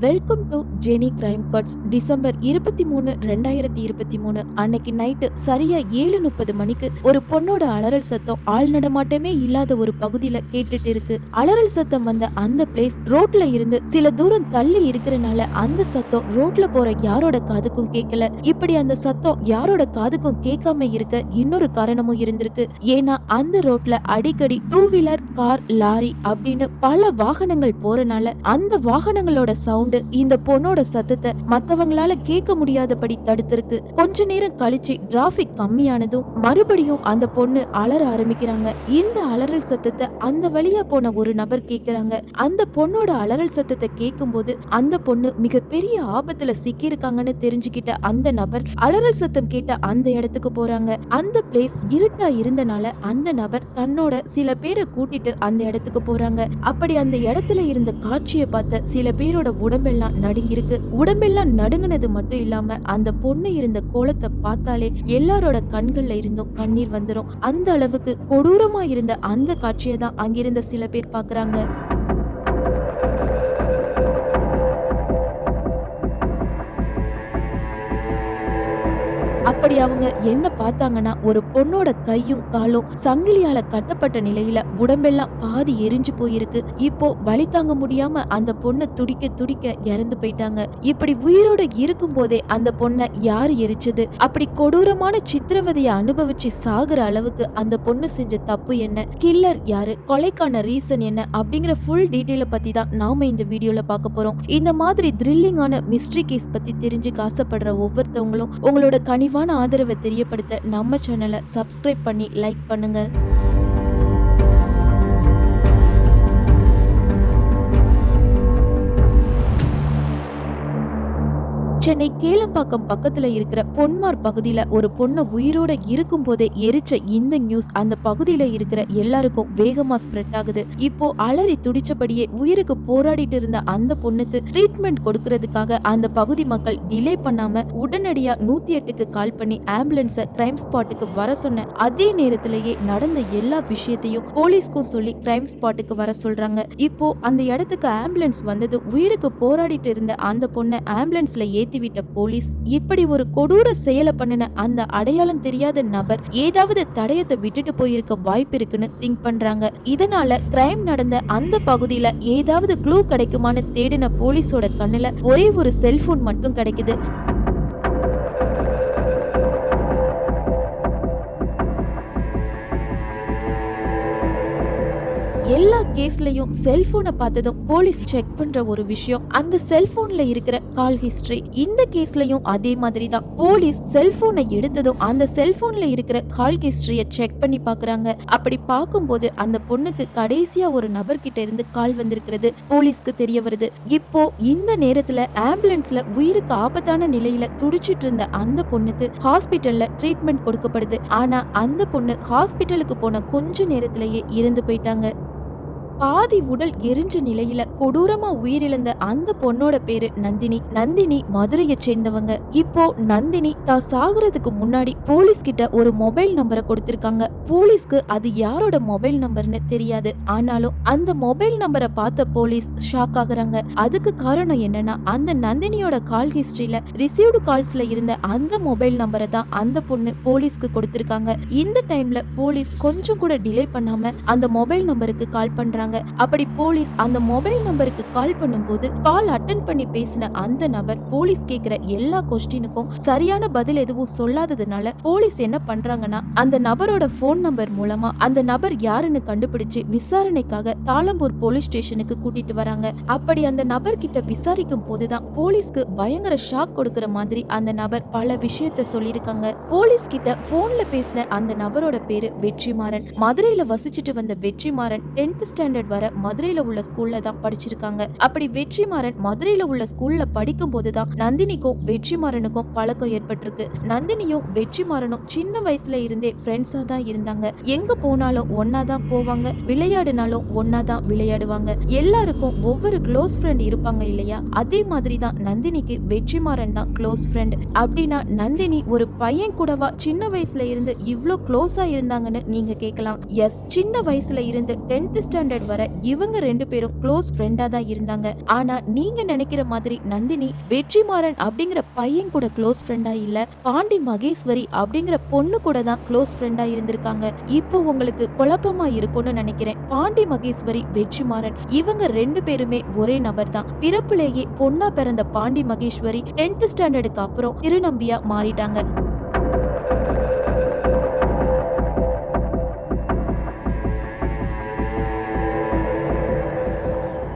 Welcome to Jeni crime cuts. December 23, 2023 அன்னைக்கு night சரியா 7:30 மணிக்கு ஒரு பொண்ணோட அலறல் சத்தம் ஆள் நடமாட்டமே இல்லாத ஒரு பகுதியில கேட்டுட்டு இருக்கு. அலறல் சத்தம் வந்த அந்த பிளேஸ் ரோட்ல இருந்து சில தூரம் தள்ளி இருக்கிறனால அந்த சத்தம் ரோட்ல போற யாரோட காதுக்கும் கேட்கல. இப்படி அந்த சத்தம் யாரோட காதுக்கும் கேட்காம இருக்க இன்னொரு காரணமும் இருந்திருக்கு. ஏன்னா அந்த ரோட்ல அடிக்கடி டூ வீலர், கார், லாரி அப்படின்னு பல வாகனங்கள் போறனால அந்த வாகனங்களோட சவுண்ட் இந்த பொண்ணோட சத்தத்தை மத்தவங்களால கேட்க முடியாதபடி தடுத்திருக்கு. கொஞ்ச நேரம் கழிச்சு டிராபிக் கம்மியானதும் மறுபடியும் அந்த பொண்ணு அலற ஆரம்பிக்கிறாங்க. இந்த அலறல் சத்தத்தை அந்த வழியா போன ஒரு நபர் கேக்குறாங்க. அந்த பொண்ணோட அலறல் சத்தத்தை கேட்கும் போது அந்த பொண்ணு மிகப்பெரிய ஆபத்துல சிக்கி இருக்காங்கன்னு தெரிஞ்சுக்கிட்ட அந்த நபர் அலறல் சத்தம் கேட்ட அந்த இடத்துக்கு போறாங்க. அந்த பிளேஸ் இருட்டா இருந்தனால அந்த நபர் தன்னோட சில பேரை கூட்டிட்டு அந்த இடத்துக்கு போறாங்க. அப்படி அந்த இடத்துல இருந்த காட்சியை பார்த்த சில பேரோட உடம்பெல்லாம் நடுங்கிருக்கு. உடம்பெல்லாம் நடுங்கினது மட்டும் இல்லாம அந்த பொண்ணு இருந்த கோலத்தை பார்த்தாலே எல்லாரோட கண்கள்ல இருந்தும் கண்ணீர் வந்துடும். அந்த அளவுக்கு கொடூரமா இருந்த அந்த காட்சியை தான் அங்கிருந்த சில பேர் பாக்குறாங்க. அப்படி அவங்க என்ன பார்த்தாங்கன்னா, ஒரு பொண்ணோட கையும் காலும் சங்கிலியால கட்டப்பட்ட நிலையில உடம்பெல்லாம் பாதி எரிஞ்சு போயிருக்கு. இப்போ வலி தாங்க முடியாம அந்த பொண்ணு துடிக்க துடிக்க இறந்து போயிட்டாங்க. இப்படி உயிரோட இருக்கும் போதே அந்த பொண்ணை யார் எரிச்சது, அப்படி கொடூரமான சித்திரவதையை அனுபவிச்சு சாகுற அளவுக்கு அந்த பொண்ணு செஞ்ச தப்பு என்ன, கில்லர் யாரு, கொலைக்கான ரீசன் என்ன அப்படிங்கிற ஃபுல் டீட்டெயில பத்தி தான் நாம இந்த வீடியோல பார்க்க போறோம். இந்த மாதிரி த்ரில்லிங்கான மிஸ்ட்ரி கேஸ் பத்தி தெரிஞ்சுக்க ஆசைப்படுற ஒவ்வொருத்தவங்களும் உங்களோட கனிவான ஆதரவை தெரியப்படுத்த நம்ம சேனலை சப்ஸ்கிரைப் பண்ணி லைக் பண்ணுங்க. சென்னை கேளம்பாக்கம் பக்கத்துல இருக்கிற பொன்மார் பகுதியில ஒரு பொண்ணு உயிரோட இருக்கும் போதே எரிச்ச இந்த நியூஸ் அந்த பகுதியில இருக்கிற எல்லாருக்கும் வேகமா ஸ்ப்ரெட் ஆகுது. இப்போ அலறி துடிச்சபடியே உயிருக்கு போராடிட்டு இருந்த அந்த பொண்ணுக்கு ட்ரீட்மெண்ட் கொடுக்கறதுக்காக அந்த பகுதி மக்கள் டிலே பண்ணாம உடனடியா 108க்கு கால் பண்ணி ஆம்புலன்ஸ கிரைம் ஸ்பாட்டுக்கு வர சொன்ன அதே நேரத்திலேயே நடந்த எல்லா விஷயத்தையும் போலீஸ்க்கும் சொல்லி கிரைம் ஸ்பாட்டுக்கு வர சொல்றாங்க. இப்போ அந்த இடத்துக்கு ஆம்புலன்ஸ் வந்தது உயிருக்கு போராடிட்டு இருந்த அந்த பொண்ணை ஆம்புலன்ஸ்ல ஏத்தி விட்ட போலீஸ் இப்படி ஒரு கொடூர செயலை பண்ணின அந்த அடையாளம் தெரியாத நபர் ஏதாவது தடயத்தை விட்டுட்டு போயிருக்க வாய்ப்பு இருக்குன்னு திங்க் பண்றாங்க. இதனால கிரைம் நடந்த அந்த பகுதியில ஏதாவது க்ளூ கிடைக்குமான்னு தேடின போலீஸோட கண்ணுல ஒரே ஒரு செல்போன் மட்டும் கிடைக்குது. எல்லா கேஸ்லயும் செல்போனை பார்த்ததும் போலீஸ் செக் பண்ற ஒரு விஷயம் அந்த செல்போன்ல இருக்கிற கால் ஹிஸ்டரி. இந்த கேஸ்லயும் அதே மாதிரி தான். போலீஸ் செல்போனை எடுத்ததும் அந்த செல்போன்ல இருக்கிற கால் ஹிஸ்டரிய செக் பண்ணி பாக்குறாங்க. அப்படி பார்க்கும்போது அந்த பொண்ணுக்கு கடைசியா ஒரு நபர்கிட்ட இருந்து கால் வந்திருக்கிறது போலீஸ்க்கு தெரிய வருது. இப்போ இந்த நேரத்துல ஆம்புலன்ஸ்ல உயிருக்கு ஆபத்தான நிலையில துடிச்சிட்டு இருந்த அந்த பொண்ணுக்கு ஹாஸ்பிட்டல்ல ட்ரீட்மெண்ட் கொடுக்கப்படுது. ஆனா அந்த பொண்ணு ஹாஸ்பிட்டலுக்கு போன கொஞ்ச நேரத்திலேயே இறந்து போயிட்டாங்க. பாதி உடல் எரிஞ்ச நிலையில கொடூரமா உயிரிழந்த அந்த பொண்ணோட பேரு நந்தினி. நந்தினி மதுரையை சேர்ந்தவங்க. இப்போ நந்தினி தான் சாகுறதுக்கு முன்னாடி போலீஸ் கிட்ட ஒரு மொபைல் நம்பரை கொடுத்திருக்காங்க. போலீஸ்க்கு அது யாரோட மொபைல் நம்பர்னு தெரியாது. ஆனாலும் அந்த மொபைல் நம்பரை பார்த்த போலீஸ் ஷாக் ஆகுறாங்க. அதுக்கு காரணம் என்னன்னா, அந்த நந்தினியோட கால் ஹிஸ்டரியில ரிசீவ்டு கால்ஸ்ல இருந்த அந்த மொபைல் நம்பரை தான் அந்த பொண்ணு போலீஸ்க்கு கொடுத்திருக்காங்க. இந்த டைம்ல போலீஸ் கொஞ்சம் கூட டிலே பண்ணாம அந்த மொபைல் நம்பருக்கு கால் பண்றாங்க. அப்படி போலீஸ் அந்த மொபைல் நம்பருக்கு கால் பண்ணும்போது கால் அட்டெண்ட் பண்ணி பேசின அந்த நபர் போலீஸ் கேக்குற எல்லா கொஸ்டினுக்கும் சரியான பதில் எதுவும் சொல்லாததுனால போலீஸ் என்ன பண்றாங்கன்னா, அந்த நபரோட போன் நம்பர் மூலமா அந்த நபர் யாருன்னு கண்டுபிடிச்சு விசாரணைக்காக தாளம்பூர் போலீஸ் ஸ்டேஷனுக்கு கூட்டிட்டு வராங்க. அப்படி அந்த நபர் கிட்ட விசாரிக்கும் போதுதான் போலீஸ்க்கு பயங்கர ஷாக் கொடுக்கிற மாதிரி அந்த நபர் பல விஷயத்த சொல்லியிருக்காங்க. போலீஸ் கிட்ட போன்ல பேசின அந்த நபரோட பேரு வெற்றிமாறன். மதுரையில வசிச்சுட்டு வந்த வெற்றிமாறன் 10th ஸ்டாண்டர்ட் வர மதுரையில உள்ள ஸ்கூல்ல தான் படிச்சிருக்காங்க. அப்படி வெற்றிமாறன் மதுரையில உள்ள ஸ்கூல்ல படிக்கும் போதுதான் நந்தினிக்கும் வெற்றிமாறனுக்கும் பழக்கம் ஏற்பட்டிருக்கு. நந்தினியும் வெற்றிமாறனும் சின்ன வயசுல இருந்தே ஃப்ரெண்ட்ஸா தான் இருந்தாங்க. எங்க போனாலும் ஒன்னாதான் போவாங்க, விளையாடினாலும் ஒன்னாதான் விளையாடுவாங்க. எல்லாருக்கும் ஒவ்வொரு க்ளோஸ் ஃப்ரெண்ட் இருப்பாங்க இல்லையா, அதே மாதிரி தான் நந்தினிக்கு வெற்றிமாறன் தான் க்ளோஸ் ஃப்ரெண்ட். அப்படின்னா நந்தினி ஒரு பையன் கூடவா சின்ன வயசுல இருந்து இவ்ளோ க்ளோஸா இருந்தாங்கன்னு நீங்க கேட்கலாம். எஸ், சின்ன வயசுல இருந்து 10th ஸ்டாண்டர்ட் வர இவங்க ரெண்டு பேரும் க்ளோஸ் ஃப்ரெண்டா தான் இருந்தாங்க. ஆனா நீங்க நினைக்கிற மாதிரி நந்தினி வெற்றிமாறன் அப்படிங்கிற பையன் கூட க்ளோஸ் ஃப்ரெண்டா இல்ல, பாண்டி மகேஸ்வரி அப்படிங்கிற பொண்ணு கூட தான் க்ளோஸ் ஃப்ரெண்டா இருந்திருக்காங்க. இப்போ உங்களுக்கு குழப்பமா இருக்கும்னு நினைக்கிறேன். பாண்டி மகேஸ்வரி வெற்றிமாறன் இவங்க ரெண்டு பேருமே ஒரே நபர் தான். பிறப்பிலேயே பொண்ணா பிறந்த பாண்டி மகேஸ்வரி 10th ஸ்டாண்டர்டுக்கு அப்புறம் திருநம்பியா மாறிட்டாங்க.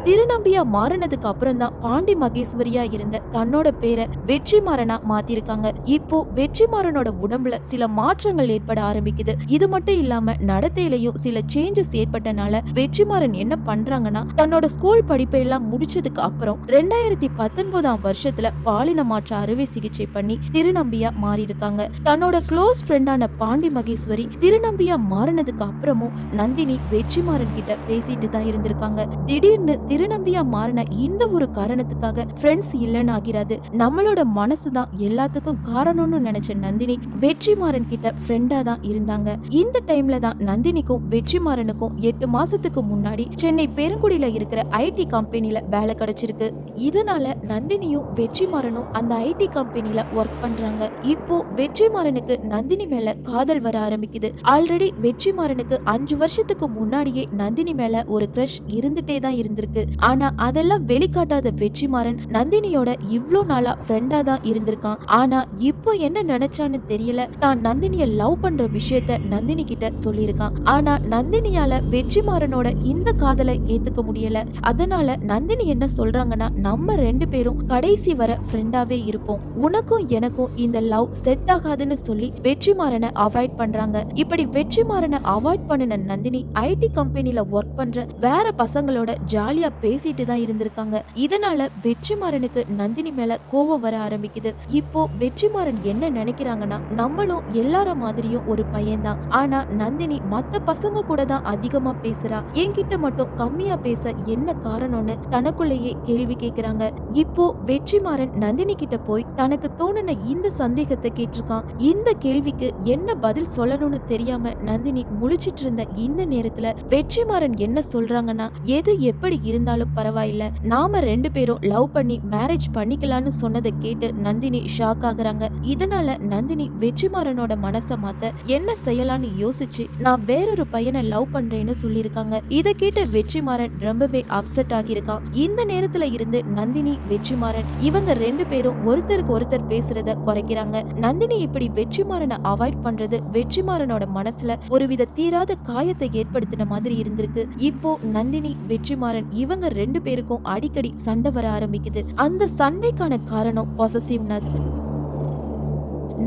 திருநம்பியா மாறினதுக்கு அப்புறம் தான் பாண்டி மகேஸ்வரியா இருந்த தன்னோட பேரை வெற்றிமாறனா மாத்திருக்காங்க. இப்போ வெற்றிமாறனோட உடம்புல சில மாற்றங்கள் ஏற்பட ஆரம்பிக்குது. இது மட்டும் இல்லாம நடத்தையிலையும் சில சேஞ்சஸ் ஏற்பட்டனால வெற்றிமாறன் என்ன பண்றாங்கன்னா, தன்னோட ஸ்கூல் படிப்பை எல்லாம் முடிச்சதுக்கு அப்புறம் 2019 வருஷத்துல பாலின மாற்ற அறுவை சிகிச்சை பண்ணி திருநம்பியா மாறி இருக்காங்க. தன்னோட க்ளோஸ் ஃப்ரெண்டான பாண்டி மகேஸ்வரி திருநம்பியா மாறினதுக்கு அப்புறமும் நந்தினி வெற்றிமாறன் கிட்ட பேசிட்டு தான் இருந்திருக்காங்க. திடீர்னு திருநம்பியா மாறின இந்த ஒரு காரணத்துக்காக ஃப்ரெண்ட்ஸ் இல்லைன்னு ஆகிறாது. நம்மளோட மனசுதான் எல்லாத்துக்கும் காரணம்னு நினைச்ச நந்தினி வெற்றிமாறன் கிட்ட ஃப்ரெண்டா தான் இருந்தாங்க. இந்த டைம்ல தான் நந்தினிக்கும் வெற்றிமாறனுக்கும் 8 மாசத்துக்கு முன்னாடி சென்னை பெருங்குடியில இருக்கிற ஐடி கம்பெனில வேலை கிடைச்சிருக்கு. இதனால நந்தினியும் வெற்றிமாறனும் அந்த ஐடி கம்பெனில ஒர்க் பண்றாங்க. இப்போ வெற்றிமாறனுக்கு நந்தினி மேல காதல் வர ஆரம்பிக்குது. ஆல்ரெடி வெற்றிமாறனுக்கு 5 வருஷத்துக்கு முன்னாடியே நந்தினி மேல ஒரு கிரஷ் இருந்துட்டே தான் இருந்திருக்கு. ஆனா அதெல்லாம் வெளிக்காட்டாத வெற்றிமாறன் நந்தினியோட இவ்ளோ நாளா ஃப்ரெண்டா தான் இருந்திருக்கான். ஆனா இப்போ என்ன நினைச்சான்னு தெரியல, தான் நந்தினிய லவ் பண்ற விஷயத்த நந்தினி கிட்ட சொல்லியிருக்கான். ஆனா நந்தினியால வெற்றிமாறனோட இந்த காதலை ஏத்துக்க முடியல. அதனால நந்தினி என்ன சொல்றாங்கன்னா, நம்ம ரெண்டு பேரும் கடைசி வர ஃப்ரெண்டாவே இருப்போம், உனக்கும் எனக்கும் இந்த லவ் செட் ஆகாதுன்னு சொல்லி வெற்றிமாறனை அவாய்ட் பண்றாங்க. இப்படி வெற்றிமாறனை அவாய்ட் பண்ணின நந்தினி ஐடி கம்பெனில ஒர்க் பண்ற வேற பசங்களோட ஜாலியா பேசிட்டு தான் இருந்திருக்காங்க. இதனால வெற்றிமாறனுக்கு நந்தினி மேல கோவம் வர ஆரம்பிக்குது. இப்போ வெற்றிமாறன் என்ன நினைக்கிறாங்கன்னா, நம்மளும் எல்லார மாதிரியும் ஒரு பையன் தான், ஆனா நந்தினி மத்த பசங்க கூட தான் அதிகமா பேசுறா, என்கிட்ட மட்டும் கம்மியா பேச என்ன காரணம்னு தனக்குள்ளேயே கேள்வி கேக்குறாங்க. இப்போ வெற்றிமாறன் நந்தினி கிட்ட போய் தனக்கு தோணுன இந்த சந்தேகத்தை கேட்டிருக்கான். இந்த கேள்விக்கு என்ன பதில் சொல்லணும்னு தெரியாம நந்தினி முழிச்சிட்டு இருந்த இந்த நேரத்துல வெற்றிமாறன் என்ன சொல்றாங்கன்னா, எது எப்படி இருந்தாலும் பரவாயில்ல, நாம ரெண்டு பேரும் லவ் பண்ணி மேரேஜ் பண்ணிக்கலாம்னு சொன்னதை கேட்டு நந்தினி ஷாக் ஆகுறாங்க. இதனால நந்தினி வெற்றிமாறனோட மனசை மாத்த என்ன செய்யலாம்னு யோசிச்சு நான் வேறொரு பையனை லவ் பண்றேன்னு சொல்லியிருக்காங்க. இதை கேட்டு வெற்றிமாறன் ரொம்பவே அப்செட் ஆகியிருக்கான். இந்த நேரத்துல இருந்து நந்தினி வெற்றிமாறன் இவங்க ரெண்டு பேரும் ஒருத்தருக்கு ஒருத்தர் பேசுறத குறைக்கிறாங்க. நந்தினி இப்படி வெற்றிமாறனை அவாய்ட் பண்றது வெற்றிமாறனோட மனசுல ஒருவித தீராத காயத்தை ஏற்படுத்தின மாதிரி இருந்திருக்கு. இப்போ நந்தினி வெற்றிமாறன் இவங்க ரெண்டு பேருக்கும் அடிக்கடி சண்டை வர ஆரம்பிக்குது. அந்த சண்டைக்கான காரணம் பொசசிவ்னஸ்.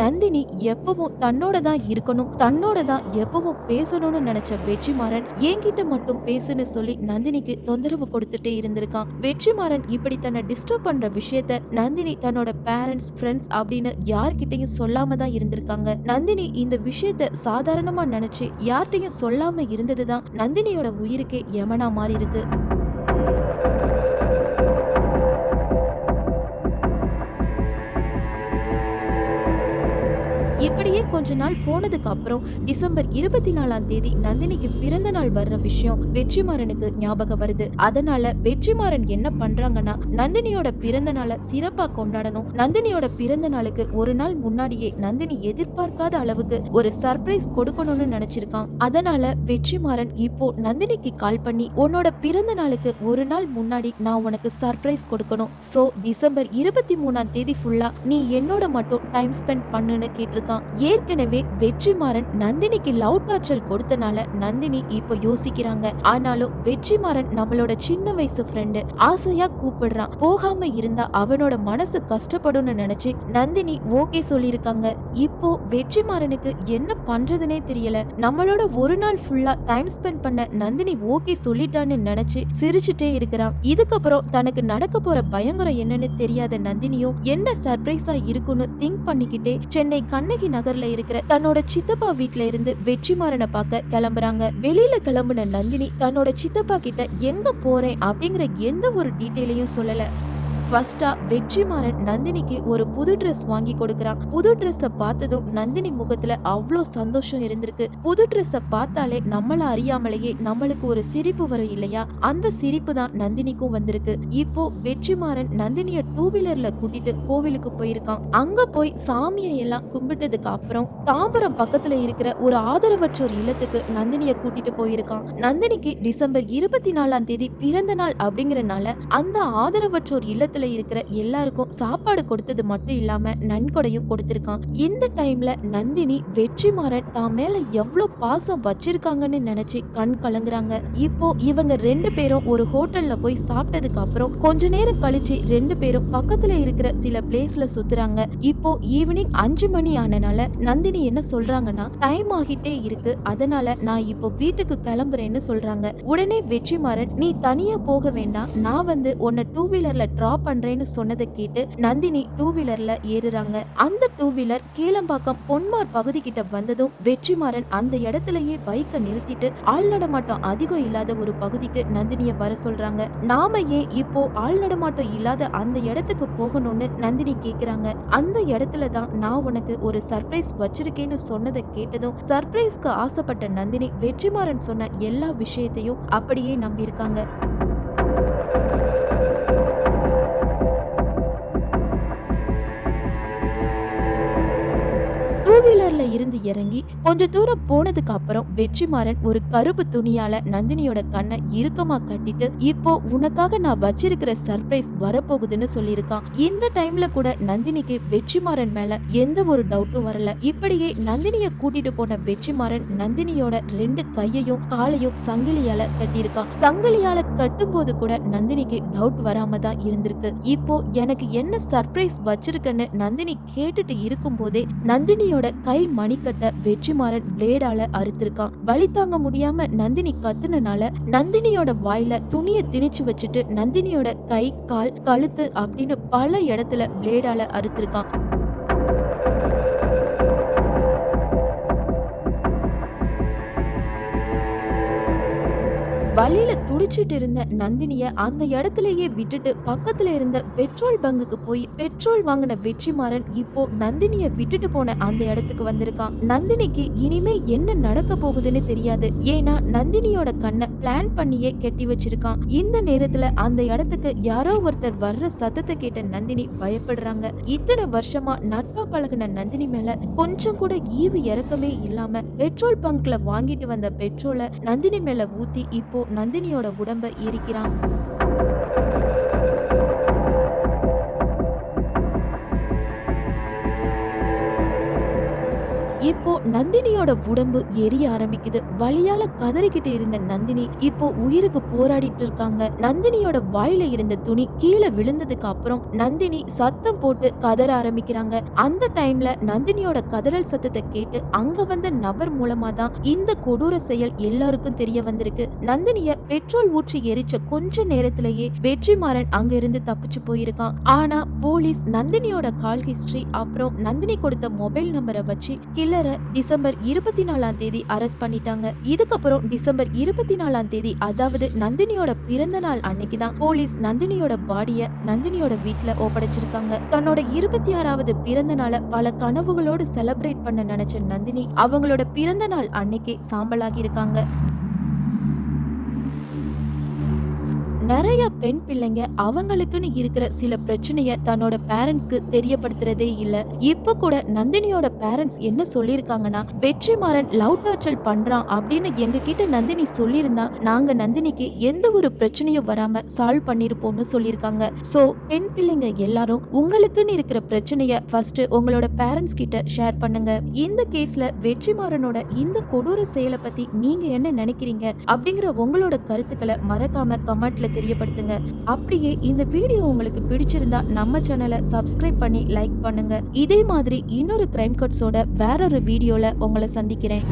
நந்தினி எப்பவும் தன்னோட தான் இருக்கணும், தன்னோட தான் எப்பவும் பேசணும்னு நினைச்ச வெற்றிமாறன் என்கிட்ட மட்டும் பேசுன்னு சொல்லி நந்தினிக்கு தொந்தரவு கொடுத்துட்டே இருந்திருக்கான். வெற்றிமாறன் இப்படி தன்னை டிஸ்டர்ப் பண்ற விஷயத்த நந்தினி தன்னோட பேரண்ட்ஸ், ஃப்ரெண்ட்ஸ் அப்படின்னு யார்கிட்டையும் சொல்லாம தான் இருந்திருக்காங்க. நந்தினி இந்த விஷயத்த சாதாரணமா நினைச்சு யார்கிட்டையும் சொல்லாம இருந்ததுதான் நந்தினியோட உயிருக்கே யமனா மாறி இருக்கு. இப்படியே கொஞ்ச நாள் போனதுக்கு அப்புறம் டிசம்பர் 24 நந்தினிக்கு பிறந்த நாள் வர்ற விஷயம் வெற்றிமாறனுக்கு ஞாபகம் வருது. அதனால வெற்றிமாறன் என்ன பண்றாங்கன்னா, நந்தினியோட பிறந்த நாளை சிறப்பா கொண்டாடணும், நந்தினியோட பிறந்த நாளுக்கு ஒரு நாள் முன்னாடியே நந்தினி எதிர்பார்க்காத அளவுக்கு ஒரு சர்ப்ரைஸ் கொடுக்கணும்னு நினைச்சிருக்கான். அதனால வெற்றிமாறன் இப்போ நந்தினிக்கு கால் பண்ணி, உன்னோட பிறந்த நாளுக்கு ஒரு நாள் முன்னாடி நான் உனக்கு சர்ப்ரைஸ் கொடுக்கணும், சோ டிசம்பர் 23 ஃபுல்லா நீ என்னோட மட்டும் டைம் ஸ்பெண்ட் பண்ணுன்னு கேட்டிருக்கான். ஏற்கனவே வெற்றிமாறன் நந்தினிக்கு லவ் டார்ச்சர் கொடுத்தனால நந்தினி இப்ப யோசிக்கிறாங்க. ஆனாலும் வெற்றிமாறன் நம்மளோட சின்ன வயசு ஃப்ரெண்டு, ஆசையா கூப்பிடுறான், போகாம இருந்தா அவனோட மனசு கஷ்டப்படும்னு நினைச்சு நந்தினி ஓகே சொல்லிருக்காங்க. இப்போ வெற்றிமாறனுக்கு என்ன பண்றதுனே தெரியல. நம்மளோட ஒரு நாள் ஃபுல்லா டைம் ஸ்பெண்ட் பண்ண நந்தினி ஓகே சொல்லிட்டான்னு நினைச்சு சிரிச்சுட்டே இருக்கிறான். இதுக்கப்புறம் தனக்கு நடக்க போற பயங்கரம் என்னன்னு தெரியாத நந்தினியும் என்ன சர்ப்ரைஸா இருக்குன்னு திங்க் பண்ணிக்கிட்டே சென்னை கண்ணகி நகர்ல இருக்கிற தன்னோட சித்தப்பா வீட்ல இருந்து வெற்றிமாறனை பார்க்க கிளம்புறாங்க. வெளியில கிளம்புன நந்தினி தன்னோட சித்தப்பா கிட்ட எங்க போறேன் அப்படிங்கிற எந்த ஒரு டீட்டெயிலையும் சொல்லல. ஃபர்ஸ்டா வெற்றிமாறன் நந்தினிக்கு ஒரு புது ட்ரெஸ் வாங்கி கொடுக்கறான். புது ட்ரெஸ்ஸ பார்த்ததும் நந்தினி முகத்துல அவ்வளோ சந்தோஷம் இருந்திருக்கு. புது ட்ரெஸ்ஸ பார்த்தாலே நம்மள அறியாமலேயே நம்மளுக்கு ஒரு சிரிப்பு வரும் இல்லையா, அந்த சிரிப்பு தான் நந்தினிக்கும் வந்திருக்கு. இப்போ வெற்றிமாறன் நந்தினிய டூ வீலர்ல கூட்டிட்டு கோவிலுக்கு போயிருக்கான். அங்க போய் சாமியை எல்லாம் கும்பிட்டதுக்கு அப்புறம் தாம்பரம் பக்கத்துல இருக்கிற ஒரு ஆதரவற்றோர் இல்லத்துக்கு நந்தினிய கூட்டிட்டு போயிருக்கான். நந்தினிக்கு டிசம்பர் 24ஆம் தேதி பிறந்த நாள் அப்படிங்கறனால அந்த ஆதரவற்றோர் இல்லத்துல இருக்கிற எல்லாருக்கும் சாப்பாடு கொடுத்தது மட்டும் இல்லாம நன்கொடையும் கொடுத்திருக்கான். இந்த டைம்ல நந்தினி வெற்றிமாறன் தான் மேல எவ்வளவு பாசம் வச்சிருக்காங்கன்னு நினைச்சு கண் கலங்குறாங்க. இப்போ இவங்க 2 பேரும் ஒரு ஹோட்டல்ல போய் சாப்பிட்டதுக்கு அப்புறம் கொஞ்ச நேரம் கழிச்சு 2 பேரும் பக்கத்துல இருக்கிற சில பிளேஸ்ல சுத்துறாங்க. இப்போ ஈவினிங் 5 மணி ஆனனால நந்தினி என்ன சொல்றாங்கன்னா, டைம் ஆகிட்டே இருக்கு, அதனால நான் இப்போ வீட்டுக்கு கிளம்புறேன்னு சொல்றாங்க. உடனே வெற்றிமாறன், நீ தனியா போக வேண்டாம், நான் வந்து உன்னை டூ வீலர்ல டிராப் பண்றேன்னு சொன்னதை கேட்டு நந்தினி டூ வீலர்ல ஏறுறாங்க. அந்த டூ வீலர் கீழம்பாக்கம் பொன்மார் பகுதி கிட்ட வந்ததும் வெற்றிமாறன் அந்த இடத்துலயே பைக்கை நிறுத்திட்டு ஆள் நடமாட்டம் அதிகம் இல்லாத ஒரு பகுதிக்கு நந்தினிய வர சொல்றாங்க. நாம ஏன் இப்போ ஆள் நடமாட்டம் இல்லாத அந்த இடத்துக்கு போகணும்னு நந்தினி கேக்குறாங்க. அந்த இடத்துல தான் நான் உனக்கு ஒரு சர்ப்ரைஸ் வச்சிருக்கேன்னு சொன்னதை கேட்டதும் சர்ப்ரைஸ்க்கு ஆசைப்பட்ட நந்தினி வெற்றிமாறன் சொன்ன எல்லா விஷயத்தையும் அப்படியே நம்பியிருக்காங்க. டூ வீலர்ல இருந்து இறங்கி கொஞ்ச தூரம் போனதுக்கு அப்புறம் வெற்றிமாறன் ஒரு கருப்பு துணியால நந்தினியோட கண்ணை இறுக்கமா கட்டிட்டு, இப்போ உனக்காக நான் வச்சிருக்கிற சர்ப்ரைஸ் வரப்போகுதுன்னு சொல்லியிருக்கான். இந்த டைம்ல கூட நந்தினிக்கு வெற்றிமாறன் மேல எந்த ஒரு டவுட்டும் வரல. இப்படியே நந்தினிய கூட்டிட்டு போன வெற்றிமாறன் நந்தினியோட 2 கையையும் காலையும் சங்கிலியால கட்டியிருக்கான். சங்கிலியால கட்டும் போது கூட நந்தினிக்கு டவுட் வராம தான் இருந்திருக்கு. இப்போ எனக்கு என்ன சர்ப்ரைஸ் வச்சிருக்கன்னு நந்தினி கேட்டுட்டு இருக்கும் போதே நந்தினியோட கை மணிக்கட்ட வெற்றிமாறன் பிளேடால அறுத்திருக்கான். வலி தாங்க முடியாம நந்தினி கத்துனனால நந்தினியோட வாயில துணிய திணிச்சு வச்சுட்டு நந்தினியோட கை, கால், கழுத்து அப்படின்னு பல இடத்துல பிளேடால அறுத்திருக்கான். வழியில துடிச்சிட்டு இருந்த நந்தினிய அந்த இடத்திலேயே விட்டுட்டு பக்கத்துல இருந்த பெட்ரோல் பங்குக்கு போய் பெட்ரோல் வாங்கின வெற்றிமாறன் இப்போ நந்தினிய விட்டுட்டு போன அந்த இடத்துக்கு வந்திருக்கான். நந்தினிக்கு இனிமே என்ன நடக்க போகுதுன்னு தெரியாது. ஏன்னா நந்தினியோட கண்ணை பிளான் பண்ணியே கெட்டி வச்சிருக்கான். இந்த நேரத்துல அந்த இடத்துக்கு யாரோ ஒருத்தர் வர்ற சத்தத்தை கேட்ட நந்தினி பயப்படுறாங்க. இத்தனை வருஷமா நட்பா பழகின நந்தினி மேல கொஞ்சம் கூட ஈவு இறக்கமே இல்லாம பெட்ரோல் பங்க்ல வாங்கிட்டு வந்த பெட்ரோலை நந்தினி மேல ஊத்தி இப்போ நந்தினியோட உடம்ப எரிக்கிறான். இப்போ நந்தினியோட உடம்பு எரிய ஆரம்பிக்குது. வலியால கதறிக்கிட்டு இருந்த நந்தினி இப்போ உயிருக்கு போராடிட்டு இருக்காங்க. நந்தினியோட வாயில இருந்த துணி கீழே விழுந்ததுக்கு அப்புறம் நந்தினி சத்தம் போட்டு கதற ஆரம்பிக்கிறாங்க. அந்த டைம்ல நந்தினியோட கதறல் சத்தத்தை கேட்டு அங்க வந்த நபர் மூலமா தான் இந்த கொடூர செயல் எல்லாருக்கும் தெரிய வந்திருக்கு. நந்தினிய பெட்ரோல் ஊற்றி எரிச்ச கொஞ்ச நேரத்திலேயே வெற்றிமாறன் அங்க இருந்து தப்பிச்சு போயிருக்கான். ஆனா போலீஸ் நந்தினியோட கால் ஹிஸ்டரி அப்புறம் நந்தினி கொடுத்த மொபைல் நம்பரை வச்சு டிசம்பர் 24ஆம் தேதி அரெஸ்ட் பண்ணிட்டாங்க. இதுக்கப்புறம் டிசம்பர் 24ஆம் தேதி, அதாவது நந்தினியோட பிறந்த நாள் அன்னைக்கு தான் போலீஸ் நந்தினியோட பாடிய நந்தினியோட வீட்டுல ஒப்படைச்சிருக்காங்க. தன்னோட 26வது பிறந்த நாளை பல கனவுகளோடு செலிப்ரேட் பண்ண நினைச்ச நந்தினி அவங்களோட பிறந்த நாள் அன்னைக்கே சாம்பலாகி இருக்காங்க. நிறைய பெண் பிள்ளைங்க அவங்களுக்குன்னு இருக்கிற சில பிரச்சனைய தன்னோட பேரண்ட்ஸ்க்கு தெரியப்படுத்துறதே இல்ல. இப்ப கூட நந்தினியோட பேரண்ட்ஸ் என்ன சொல்லிருக்காங்கன்னா, வெற்றிமாறன் லவ் டார்ச்சர் பண்றான் அப்படின்னு எங்க கிட்ட நந்தினி சொல்லியிருந்தா நாங்க நந்தினிக்கு எந்த ஒரு பிரச்சனையும் வராம சால்வ் பண்ணிருப்போம்னு சொல்லிருக்காங்க. சோ பெண் பிள்ளைங்க எல்லாரும் உங்களுக்குன்னு இருக்கிற பிரச்சனைய ஃபர்ஸ்ட் உங்களோட பேரண்ட்ஸ் கிட்ட ஷேர் பண்ணுங்க. இந்த கேஸ்ல வெற்றிமாறனோட இந்த கொடூர செயலை பத்தி நீங்க என்ன நினைக்கிறீங்க அப்படிங்கிற உங்களோட கருத்துக்களை மறக்காம கமெண்ட்ல தெரியப்படுத்துங்க. அப்படியே இந்த வீடியோ உங்களுக்கு பிடிச்சிருந்தா நம்ம சேனலை சப்ஸ்கிரைப் பண்ணி லைக் பண்ணுங்க. இதே மாதிரி இன்னொரு கிரைம் கட்ஸோட வேற ஒரு வீடியோல உங்களை சந்திக்கிறேன்.